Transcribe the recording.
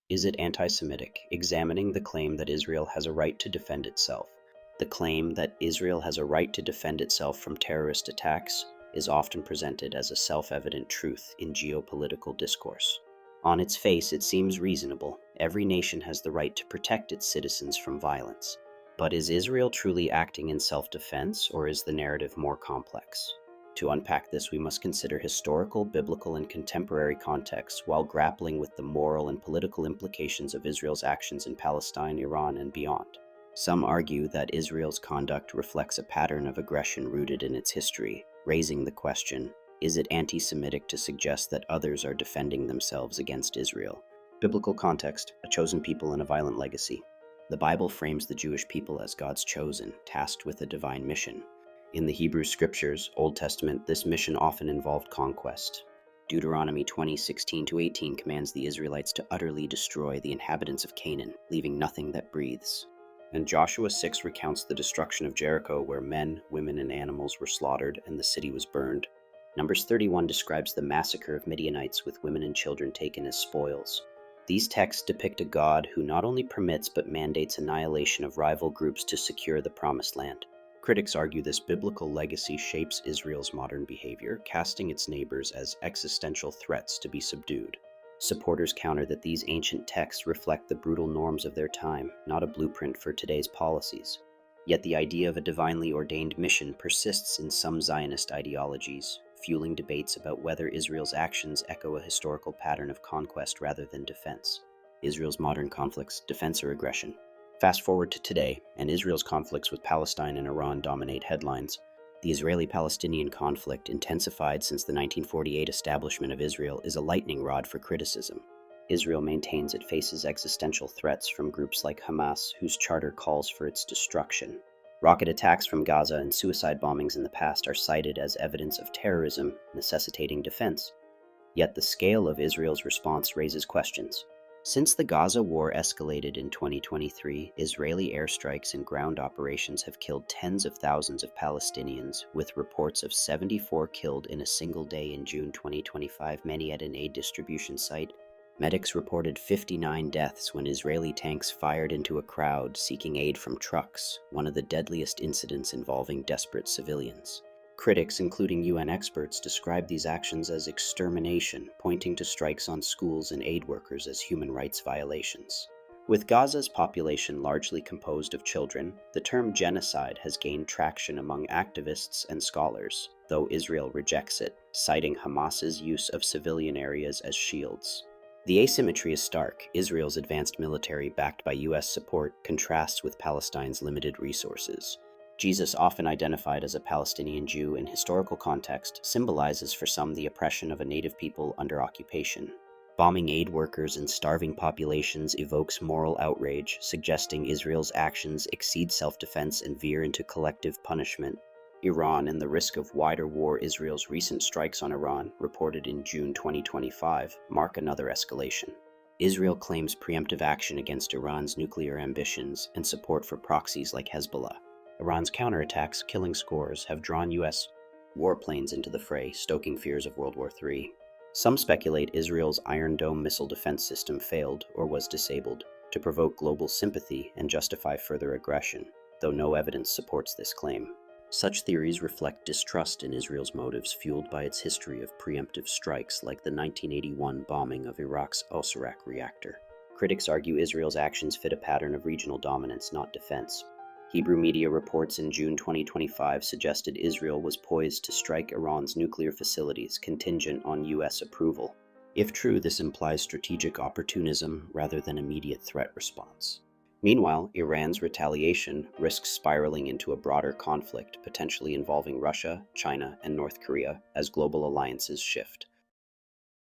Is it anti-Semitic? Examining the claim that Israel has a right to defend itself. The claim that Israel has a right to defend itself from terrorist attacks is often presented as a self-evident truth in geopolitical discourse. On its face, it seems reasonable. Every nation has the right to protect its citizens from violence. But is Israel truly acting in self-defense, or is the narrative more complex? To unpack this, we must consider historical, biblical, and contemporary contexts while grappling with the moral and political implications of Israel's actions in Palestine, Iran, and beyond. Some argue that Israel's conduct reflects a pattern of aggression rooted in its history, raising the question, is it anti-Semitic to suggest that others are defending themselves against Israel? Biblical context: a chosen people and a violent legacy. The Bible frames the Jewish people as God's chosen, tasked with a divine mission. In the Hebrew Scriptures, Old Testament, this mission often involved conquest. Deuteronomy 20:16-18 commands the Israelites to utterly destroy the inhabitants of Canaan, leaving nothing that breathes. And Joshua 6 recounts the destruction of Jericho, where men, women, and animals were slaughtered and the city was burned. Numbers 31 describes the massacre of Midianites, with women and children taken as spoils. These texts depict a God who not only permits but mandates annihilation of rival groups to secure the Promised Land. Critics argue this biblical legacy shapes Israel's modern behavior, casting its neighbors as existential threats to be subdued. Supporters counter that these ancient texts reflect the brutal norms of their time, not a blueprint for today's policies. Yet the idea of a divinely ordained mission persists in some Zionist ideologies, fueling debates about whether Israel's actions echo a historical pattern of conquest rather than defense. Israel's modern conflicts: defense or aggression? Fast forward to today, and Israel's conflicts with Palestine and Iran dominate headlines. The Israeli-Palestinian conflict, intensified since the 1948 establishment of Israel, is a lightning rod for criticism. Israel maintains it faces existential threats from groups like Hamas, whose charter calls for its destruction. Rocket attacks from Gaza and suicide bombings in the past are cited as evidence of terrorism necessitating defense. Yet the scale of Israel's response raises questions. Since the Gaza war escalated in 2023, Israeli airstrikes and ground operations have killed tens of thousands of Palestinians, with reports of 74 killed in a single day in June 2025, many at an aid distribution site. Medics reported 59 deaths when Israeli tanks fired into a crowd seeking aid from trucks, one of the deadliest incidents involving desperate civilians. Critics, including UN experts, describe these actions as extermination, pointing to strikes on schools and aid workers as human rights violations. With Gaza's population largely composed of children, the term genocide has gained traction among activists and scholars, though Israel rejects it, citing Hamas's use of civilian areas as shields. The asymmetry is stark. Israel's advanced military, backed by US support, contrasts with Palestine's limited resources. Jesus, often identified as a Palestinian Jew in historical context, symbolizes for some the oppression of a native people under occupation. Bombing aid workers and starving populations evokes moral outrage, suggesting Israel's actions exceed self-defense and veer into collective punishment. Iran and the risk of wider war. Israel's recent strikes on Iran, reported in June 2025, mark another escalation. Israel claims preemptive action against Iran's nuclear ambitions and support for proxies like Hezbollah. Iran's counterattacks, killing scores, have drawn US warplanes into the fray, stoking fears of World War III. Some speculate Israel's Iron Dome missile defense system failed or was disabled, to provoke global sympathy and justify further aggression, though no evidence supports this claim. Such theories reflect distrust in Israel's motives, fueled by its history of preemptive strikes like the 1981 bombing of Iraq's Osirak reactor. Critics argue Israel's actions fit a pattern of regional dominance, not defense. Hebrew media reports in June 2025 suggested Israel was poised to strike Iran's nuclear facilities, contingent on US approval. If true, this implies strategic opportunism rather than immediate threat response. Meanwhile, Iran's retaliation risks spiraling into a broader conflict, potentially involving Russia, China, and North Korea, as global alliances shift.